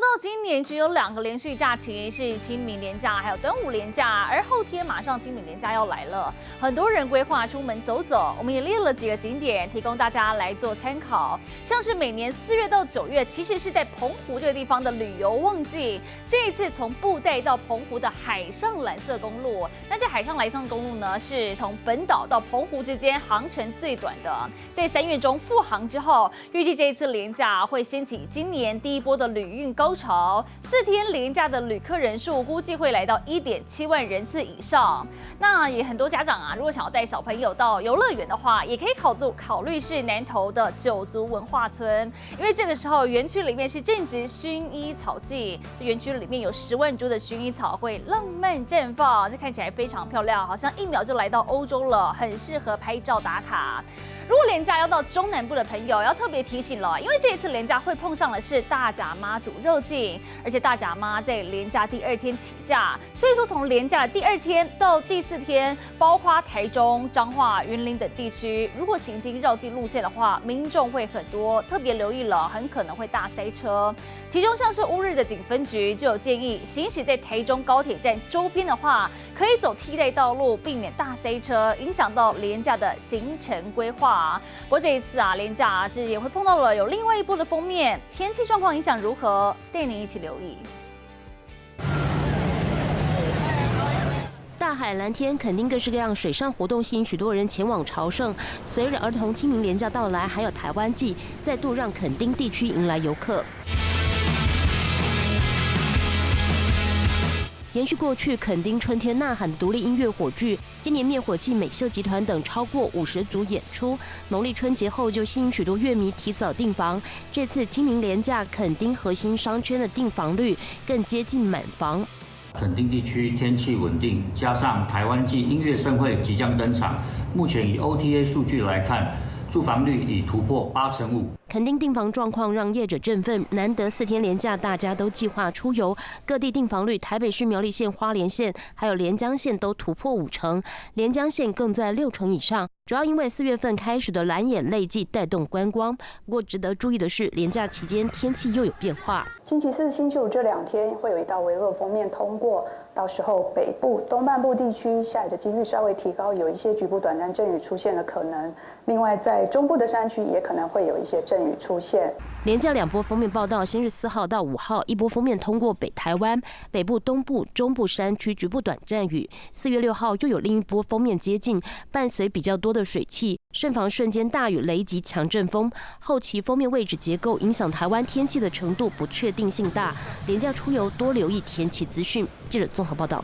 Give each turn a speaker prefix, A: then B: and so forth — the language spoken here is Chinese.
A: 到今年只有2个连续假期，是清明连假还有端午连假，而后天马上清明连假要来了，很多人规划出门走走。我们也列了几个景点，提供大家来做参考。像是每年4月到9月，其实是在澎湖这个地方的旅游旺季。这一次从布袋到澎湖的海上蓝色公路，那这海上蓝色公路呢，是从本岛到澎湖之间航程最短的。在3月中复航之后，预计这一次连假会掀起今年第一波的旅运高潮，4天连假的旅客人数估计会来到1.7万人次以上。那也很多家长啊，如果想要带小朋友到游乐园的话，也可以考虑是南投的九族文化村，因为这个时候园区里面是正值薰衣草季，这园区里面有10万株的薰衣草会浪漫绽放，这看起来非常漂亮，好像1秒就来到欧洲了，很适合拍照打卡。如果连假要到中南部的朋友，要特别提醒了，因为这一次连假会碰上的是大甲妈祖绕境，而且大甲妈在连假第2天起驾，所以说从连假的第2天到第4天，包括台中、彰化、云林等地区，如果行经绕境路线的话，民众会很多，特别留意了，很可能会大塞车。其中像是乌日的警分局就有建议，行驶在台中高铁站周边的话，可以走替代道路，避免大塞车，影响到连假的行程规划。不过这一次啊，连假这也会碰到了有另外一波的封面，天气状况影响如何？带您一起留意。
B: 大海蓝天，垦丁各式各样水上活动吸引许多人前往朝圣。随着儿童清明连假到来，还有台湾季，再度让垦丁地区迎来游客。延续过去垦丁春天呐喊的独立音乐火炬，今年灭火器美秀集团等超过50组演出，农历春节后就吸引许多乐迷提早订房。这次清明连假，垦丁核心商圈的订房率更接近满房。
C: 垦丁地区天气稳定，加上台湾季音乐盛会即将登场，目前以 OTA 数据来看，住房率已突破85%。
B: 垦丁订房状况让业者振奋，难得4天连假，大家都计划出游，各地订房率，台北市苗栗县、花莲县还有连江县都突破50%，连江县更在60%以上。主要因为4月份开始的蓝眼泪季带动观光。不过值得注意的是，连假期间天气又有变化。
D: 星期4、星期5这2天会有一道微弱锋面通过，到时候北部、东半部地区下雨的几率稍微提高，有一些局部短暂阵雨出现的可能。另外，在中部的山区也可能会有一些阵雨出现。
B: 连假2波锋面报道，先是4号到5号，一波锋面通过北台湾、北部、东部、中部山区局部短暂雨。4月6号又有另一波锋面接近，伴随比较多的水汽，慎防瞬间大雨、雷击、强阵风。后期锋面位置结构影响台湾天气的程度不确定性大，连假出游多留意天气资讯。记者综合报道。